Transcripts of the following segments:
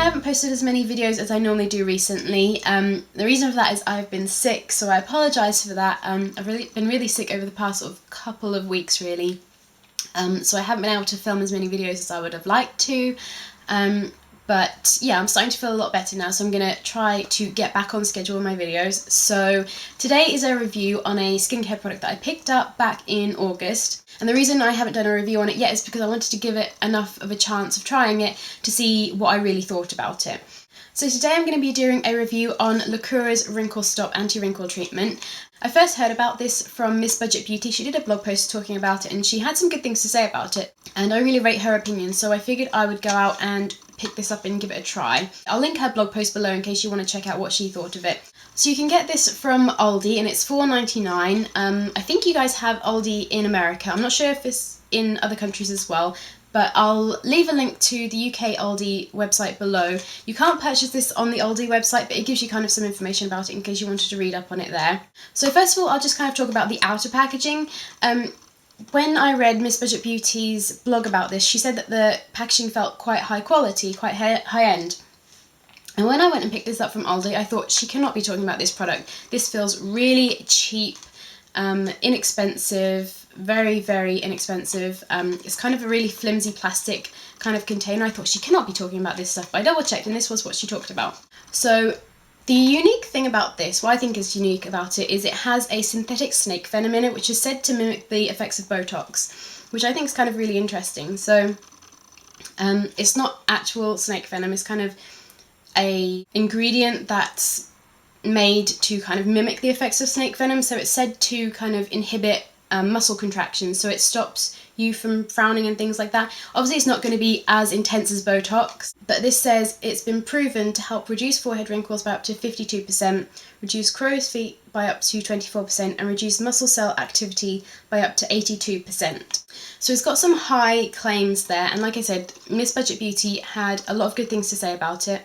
haven't posted as many videos as I normally do recently. The reason for that is I've been sick, so I apologise for that. I've been really sick over the past sort of couple of weeks really. So I haven't been able to film as many videos as I would have liked to. But yeah, I'm starting to feel a lot better now, so I'm going to try to get back on schedule with my videos. So today is a review on a skincare product that I picked up back in August. And the reason I haven't done a review on it yet is because I wanted to give it enough of a chance of trying it to see what I really thought about it. So today I'm going to be doing a review on Lacura's Wrinkle Stop Anti-Wrinkle Treatment. I first heard about this from Miss Budget Beauty. She did a blog post talking about it and she had some good things to say about it. And I really rate her opinion, so I figured I would go out and pick this up and give it a try. I'll link her blog post below in case you want to check out what she thought of it. So you can get this from Aldi and it's $4.99. I think you guys have Aldi in America. I'm not sure if it's in other countries as well, but I'll leave a link to the UK Aldi website below. You can't purchase this on the Aldi website, but it gives you kind of some information about it in case you wanted to read up on it there. So first of all, I'll just kind of talk about the outer packaging. When I read Miss Budget Beauty's blog about this, she said that the packaging felt quite high quality, quite high end. And when I went and picked this up from Aldi, I thought she cannot be talking about this product. This feels really cheap, inexpensive, very, very inexpensive. It's kind of a really flimsy plastic kind of container. I thought she cannot be talking about this stuff, but I double checked and this was what she talked about. So the unique thing about this, what I think is unique about it, is it has a synthetic snake venom in it, which is said to mimic the effects of Botox, which I think is kind of really interesting. So it's not actual snake venom, it's kind of a ingredient that's made to kind of mimic the effects of snake venom, so it's said to kind of inhibit muscle contractions, so it stops you from frowning and things like that. Obviously it's not going to be as intense as Botox, but this says it's been proven to help reduce forehead wrinkles by up to 52%, reduce crow's feet by up to 24%, and reduce muscle cell activity by up to 82%. So it's got some high claims there, and like I said, Miss Budget Beauty had a lot of good things to say about it.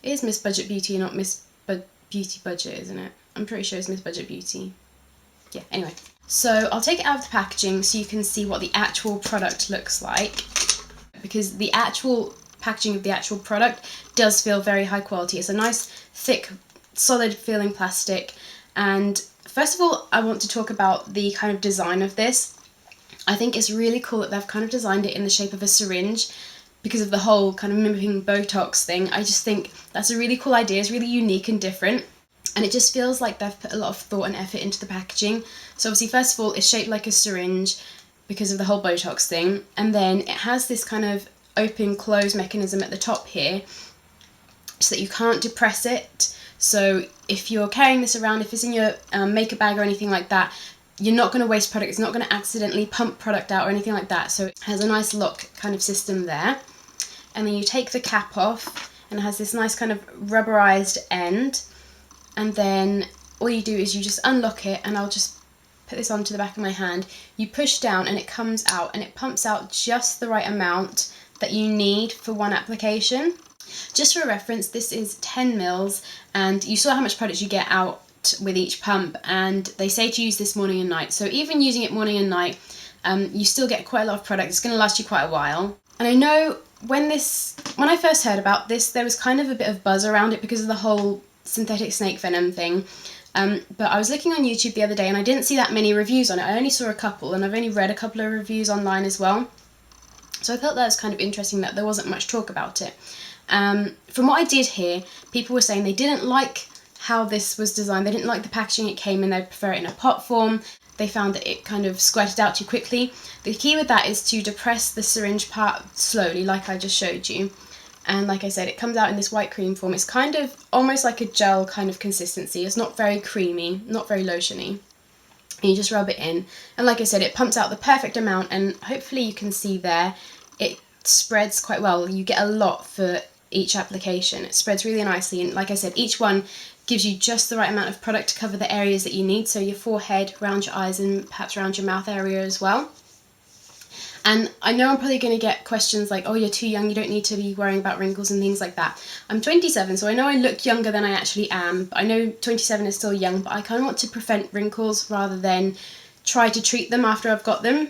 It is Miss Budget Beauty, not Miss Beauty Budget, isn't it? I'm pretty sure it's Miss Budget Beauty. Yeah, anyway. So I'll take it out of the packaging so you can see what the actual product looks like, because the actual packaging of the actual product does feel very high quality. It's a nice, thick, solid feeling plastic. And first of all, I want to talk about the kind of design of this. I think it's really cool that they've kind of designed it in the shape of a syringe, because of the whole kind of mimicking Botox thing. I just think that's a really cool idea. It's really unique and different. And it just feels like they've put a lot of thought and effort into the packaging. So obviously, first of all, it's shaped like a syringe because of the whole Botox thing. And then it has this kind of open-close mechanism at the top here so that you can't depress it. So if you're carrying this around, if it's in your makeup bag or anything like that, you're not going to waste product. It's not going to accidentally pump product out or anything like that. So it has a nice lock kind of system there. And then you take the cap off and it has this nice kind of rubberized end. And then all you do is you just unlock it, and I'll just put this onto the back of my hand. You push down and it comes out, and it pumps out just the right amount that you need for one application. Just for reference, this is 10 mils, and you saw how much product you get out with each pump, and they say to use this morning and night. So even using it morning and night, you still get quite a lot of product. It's going to last you quite a while. And I know when I first heard about this, there was kind of a bit of buzz around it because of the whole synthetic snake venom thing. But I was looking on YouTube the other day and I didn't see that many reviews on it. I only saw a couple, and I've only read a couple of reviews online as well. So I thought that was kind of interesting that there wasn't much talk about it. From what I did hear, people were saying they didn't like how this was designed. They didn't like the packaging it came in. They prefer it in a pot form. They found that it kind of squirted out too quickly. The key with that is to depress the syringe part slowly, like I just showed you. And like I said, it comes out in this white cream form. It's kind of almost like a gel kind of consistency. It's not very creamy, not very lotiony. And you just rub it in. And like I said, it pumps out the perfect amount, and hopefully you can see there, it spreads quite well. You get a lot for each application. It spreads really nicely. And like I said, each one gives you just the right amount of product to cover the areas that you need. So your forehead, around your eyes, and perhaps around your mouth area as well. And I know I'm probably going to get questions like, oh, you're too young, you don't need to be worrying about wrinkles and things like that. I'm 27, so I know I look younger than I actually am. I know 27 is still young, but I kind of want to prevent wrinkles rather than try to treat them after I've got them.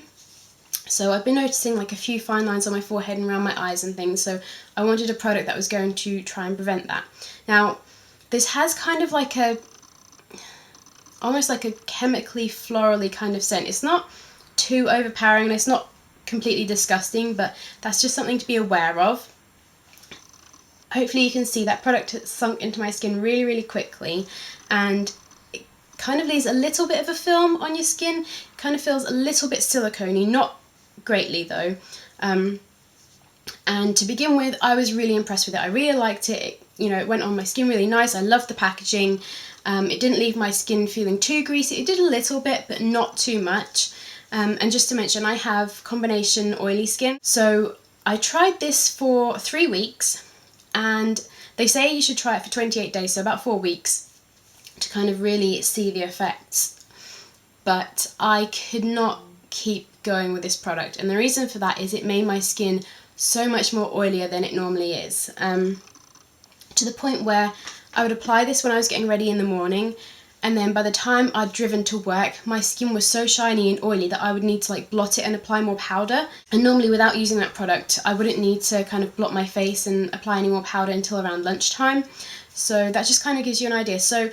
So I've been noticing like a few fine lines on my forehead and around my eyes and things, so I wanted a product that was going to try and prevent that. Now, this has kind of like almost like a chemically florally kind of scent. It's not too overpowering, and it's not completely disgusting, but that's just something to be aware of. Hopefully you can see that product has sunk into my skin really, really quickly, and it kind of leaves a little bit of a film on your skin. It kind of feels a little bit silicone-y, not greatly though. And to begin with, I was really impressed with it. I really liked it. It went on my skin really nice. I loved the packaging. It didn't leave my skin feeling too greasy. It did a little bit, but not too much. And just to mention, I have combination oily skin. So I tried this for 3 weeks, and they say you should try it for 28 days, so about 4 weeks, to kind of really see the effects. But I could not keep going with this product, and the reason for that is it made my skin so much more oilier than it normally is, to the point where I would apply this when I was getting ready in the morning, and then by the time I'd driven to work, my skin was so shiny and oily that I would need to like blot it and apply more powder. And normally without using that product, I wouldn't need to kind of blot my face and apply any more powder until around lunchtime. So that just kind of gives you an idea. So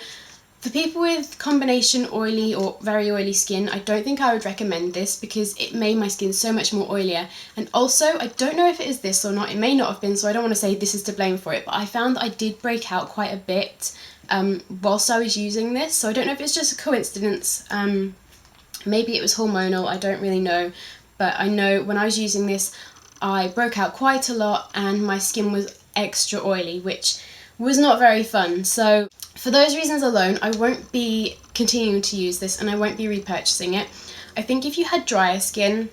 for people with combination oily or very oily skin, I don't think I would recommend this because it made my skin so much more oilier. And also, I don't know if it is this or not, it may not have been, so I don't want to say this is to blame for it, but I found that I did break out quite a bit whilst I was using this, so I don't know if it's just a coincidence. Maybe it was hormonal, I don't really know, but I know when I was using this, I broke out quite a lot and my skin was extra oily, which was not very fun. So for those reasons alone, I won't be continuing to use this and I won't be repurchasing it. I think if you had drier skin,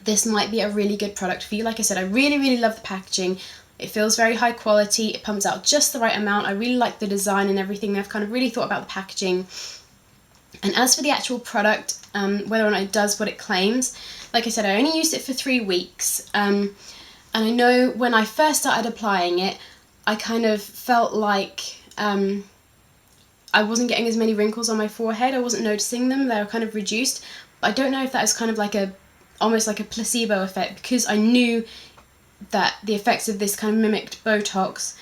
this might be a really good product for you. Like I said, I really, really love the packaging. It feels very high quality, it pumps out just the right amount. I really like the design and everything. They've kind of really thought about the packaging. And as for the actual product, whether or not it does what it claims, like I said, I only used it for 3 weeks. And I know when I first started applying it, I kind of felt like I wasn't getting as many wrinkles on my forehead. I wasn't noticing them, they were kind of reduced. But I don't know if that was kind of like almost like a placebo effect, because I knew that the effects of this kind of mimicked Botox,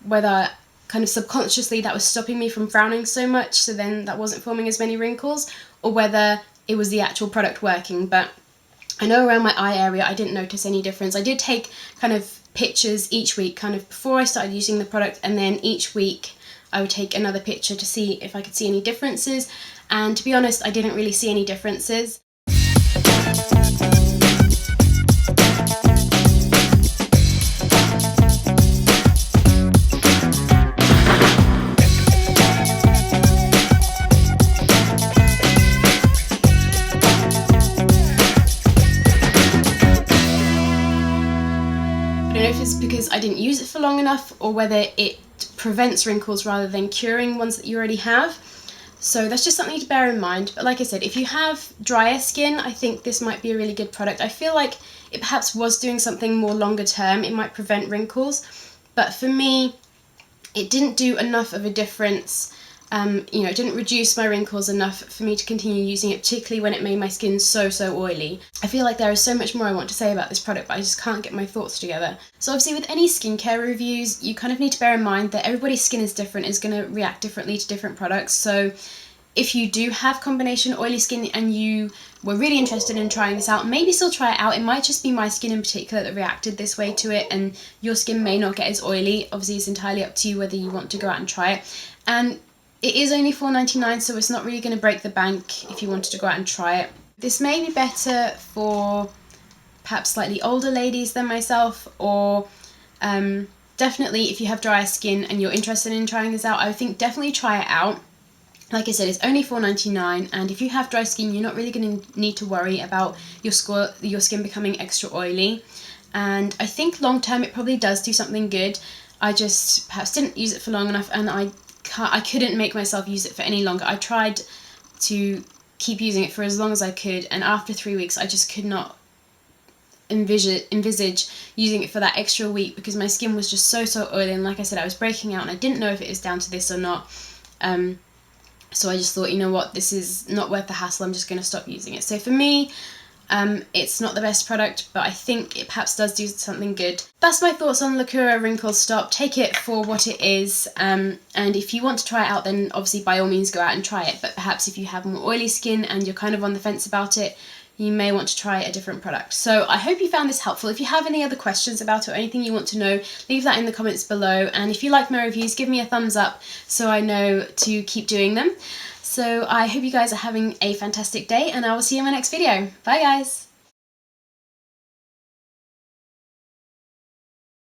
whether kind of subconsciously that was stopping me from frowning so much, so then that wasn't forming as many wrinkles, or whether it was the actual product working. But I know around my eye area I didn't notice any difference. I did take kind of pictures each week, kind of before I started using the product, and then each week I would take another picture to see if I could see any differences, and to be honest, I didn't really see any differences. Because I didn't use it for long enough, or whether it prevents wrinkles rather than curing ones that you already have. So that's just something to bear in mind. But like I said, if you have drier skin, I think this might be a really good product. I feel like it perhaps was doing something more longer term. It might prevent wrinkles, but for me, it didn't do enough of a difference. It didn't reduce my wrinkles enough for me to continue using it, particularly when it made my skin so oily. I feel like there is so much more I want to say about this product, but I just can't get my thoughts together. So obviously with any skincare reviews, you kind of need to bear in mind that everybody's skin is different, is going to react differently to different products. So if you do have combination oily skin and you were really interested in trying this out, maybe still try it out. It might just be my skin in particular that reacted this way to it, and your skin may not get as oily. Obviously it's entirely up to you whether you want to go out and try it. And it is only $4.99, so it's not really going to break the bank if you wanted to go out and try it. This may be better for perhaps slightly older ladies than myself, or definitely if you have drier skin and you're interested in trying this out, I think definitely try it out. Like I said, it's only $4.99, and if you have dry skin, you're not really going to need to worry about your skin becoming extra oily. And I think long term it probably does do something good. I just perhaps didn't use it for long enough, and I couldn't make myself use it for any longer. I tried to keep using it for as long as I could, and after 3 weeks I just could not envisage using it for that extra week, because my skin was just so oily, and like I said, I was breaking out and I didn't know if it was down to this or not. So I just thought, you know what, this is not worth the hassle, I'm just going to stop using it. So for me, It's not the best product, but I think it perhaps does do something good. That's my thoughts on Lacura Wrinkle Stop. Take it for what it is, and if you want to try it out, then obviously by all means go out and try it, but perhaps if you have more oily skin and you're kind of on the fence about it, you may want to try a different product. So I hope you found this helpful. If you have any other questions about it or anything you want to know, leave that in the comments below. And if you like my reviews, give me a thumbs up so I know to keep doing them. So I hope you guys are having a fantastic day, and I will see you in my next video. Bye guys!